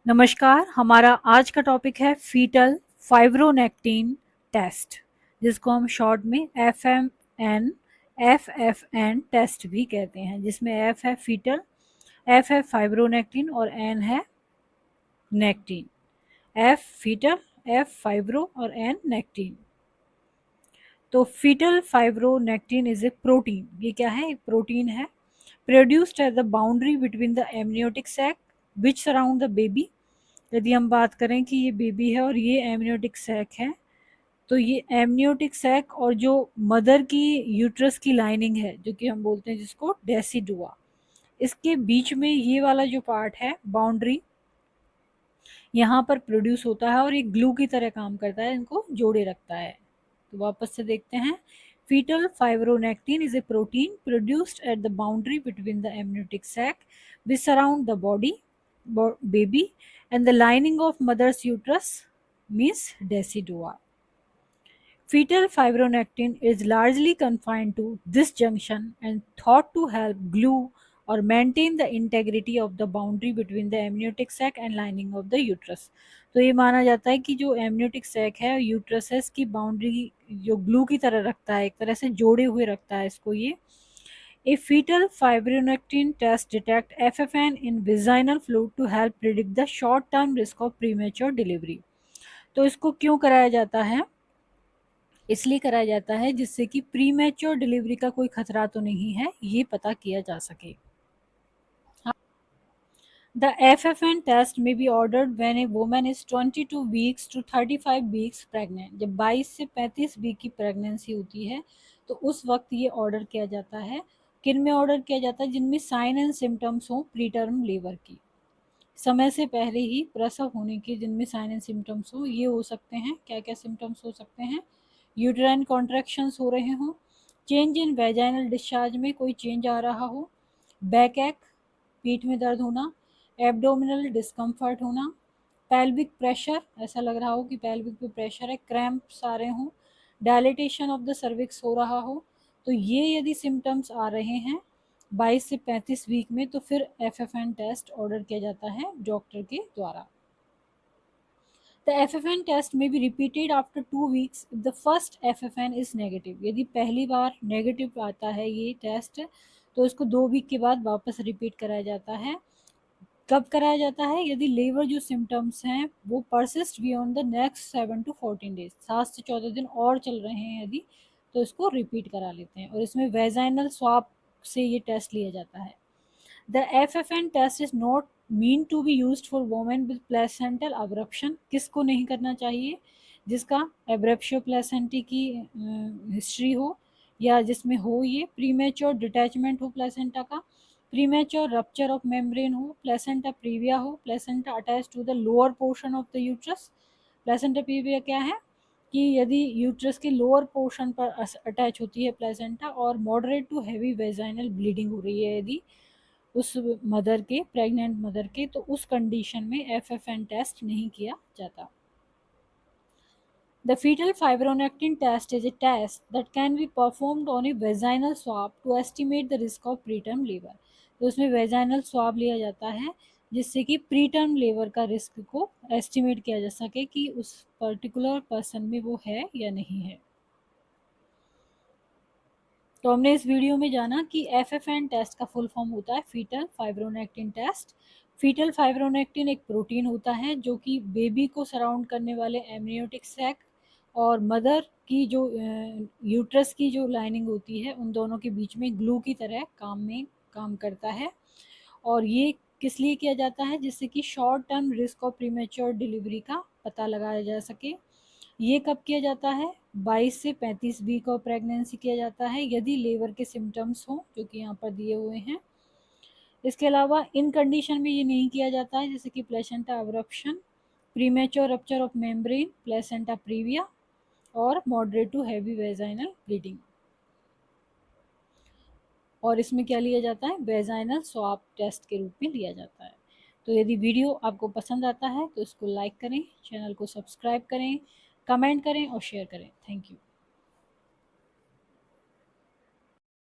नमस्कार, हमारा आज का टॉपिक है फीटल फाइब्रोनेक्टिन टेस्ट, जिसको हम शॉर्ट में एफ एफ एन टेस्ट भी कहते हैं, जिसमें एफ है फीटल, एफ है फाइब्रोनेक्टिन और एन है nectin. F fetal, F fibro और एन नेक्टिन। तो fetal fibronectin is a protein. ये क्या है? एक प्रोटीन है produced at the boundary between the amniotic sac which surround the baby. यदि हम बात करें कि ये बेबी है और ये एमनियोटिक सैक है, तो ये एमनियोटिक सैक और जो मदर की यूट्रस की लाइनिंग है, जो कि हम बोलते हैं जिसको डेसिडुआ, इसके बीच में ये वाला जो पार्ट है बाउंड्री, यहाँ पर प्रोड्यूस होता है और ये ग्लू की तरह काम करता है, इनको जोड़े रखता है। तो वापस से देखते हैं, fetal fibronectin is a protein produced at the boundary between the amniotic sac which surround the baby and the lining of mother's uterus means decidua. Fetal fibronectin is largely confined to this junction and thought to help glue or maintain the integrity of the boundary between the amniotic sac and lining of the uterus. तो ये माना जाता है कि जो amniotic sac है uterus है, इसकी बाउंड्री जो ग्लू की तरह रखता है, एक तरह से जोड़े हुए रखता है इसको ये। A fetal fibronectin test detect FFN in vaginal fluid to help predict the short-term risk of premature delivery. तो इसको क्यों कराया जाता है? इसलिए कराया जाता है जिससे कि प्रीमेच्योर डिलीवरी का कोई खतरा तो नहीं है, ये पता किया जा सके। The FFN test may be ordered when a woman is 22 weeks to 35 weeks pregnant. जब 22 से 35 वीक की प्रेगनेंसी होती है तो उस वक्त ये ऑर्डर किया जाता है। किन में ऑर्डर किया जाता है? जिनमें साइन एंड सिम्टम्स हो प्री टर्म लेबर की, समय से पहले ही प्रसव होने के जिनमें साइन एंड सिम्टम्स हो। ये हो सकते हैं, क्या क्या सिम्टम्स हो सकते हैं? यूट्राइन कॉन्ट्रैक्शंस हो रहे हों, चेंज इन वेजाइनल डिस्चार्ज में कोई चेंज आ रहा हो, बैक एक, पीठ में दर्द होना, एब्डोमिनल डिस्कम्फर्ट होना, पेल्विक प्रेशर, ऐसा लग रहा हो कि पेल्विक पे प्रेशर है, क्रैम्प्स आ रहे हों, डायलिटेशन ऑफ द सर्विक्स हो रहा हो। तो ये यदि सिम्टम्स आ रहे हैं 22 से 35 वीक में, तो फिर FFN टेस्ट ऑर्डर किया जाता है डॉक्टर के द्वारा। The FFN test may be repeated after 2 weeks if the first FFN is negative. यदि पहली बार नेगेटिव आता है ये टेस्ट, तो इसको 2 वीक के बाद वापस रिपीट कराया जाता है। कब कराया जाता है? यदि लेबर जो सिम्टम्स हैं वो persist beyond the next 7 to 14 days, 7 से 14 दिन और चल रहे हैं यदि, तो इसको रिपीट करा लेते हैं। और इसमें वेजाइनल स्वाब से ये टेस्ट लिया जाता है। The FFN test is not mean to be used for women with placental abruption. किसको नहीं करना चाहिए? जिसका एब्रेप्शियो प्लेसेंटी की हिस्ट्री हो, या जिसमें हो ये प्रीमेच्योर डिटैचमेंट हो प्लेसेंटा का, प्रीमेच्योर रप्चर ऑफ मेम्ब्रेन हो, प्लेसेंटा प्रीविया हो, placenta attach to the lower portion of the uterus. Placenta previa क्या है? कि यदि यूट्रस के लोअर पोर्शन पर अटैच होती है प्लेसेंटा और moderate to heavy vaginal bleeding हो रही है यदि उस मदर के, प्रेग्नेंट मदर के, तो उस कंडीशन में FFN टेस्ट नहीं किया जाता। The fetal fibronectin test is a test that can be performed on a vaginal swab to estimate the risk of preterm labor. तो उसमें वेजाइनल स्वाब लिया जाता है जिससे कि प्रीटर्म लेबर का रिस्क को एस्टिमेट किया जा सके कि उस पर्टिकुलर पर्सन में वो है या नहीं है। तो हमने इस वीडियो में जाना कि FFN टेस्ट का फुल फॉर्म होता है fetal fibronectin test. Fetal fibronectin एक प्रोटीन होता है जो कि बेबी को सराउंड करने वाले एमनियोटिक सैक और मदर की जो यूट्रस की जो लाइनिंग होती है उन दोनों के बीच में ग्लू की तरह काम करता है। और ये किस लिए किया जाता है? जिससे कि short term risk of premature delivery का पता लगाया जा सके। ये कब किया जाता है? 22 से 35 वीक ऑफ प्रेगनेंसी किया जाता है यदि लेबर के सिम्टम्स हों, जो कि यहाँ पर दिए हुए हैं। इसके अलावा इन कंडीशन में ये नहीं किया जाता है, जैसे कि placenta abruption, premature rupture of membrane, placenta previa और moderate to heavy vaginal bleeding. और इसमें क्या लिया जाता है? वेजाइनल स्वाब टेस्ट के रूप में लिया जाता है। तो यदि वीडियो आपको पसंद आता है तो इसको लाइक करें, चैनल को सब्सक्राइब करें, कमेंट करें और शेयर करें। Thank you.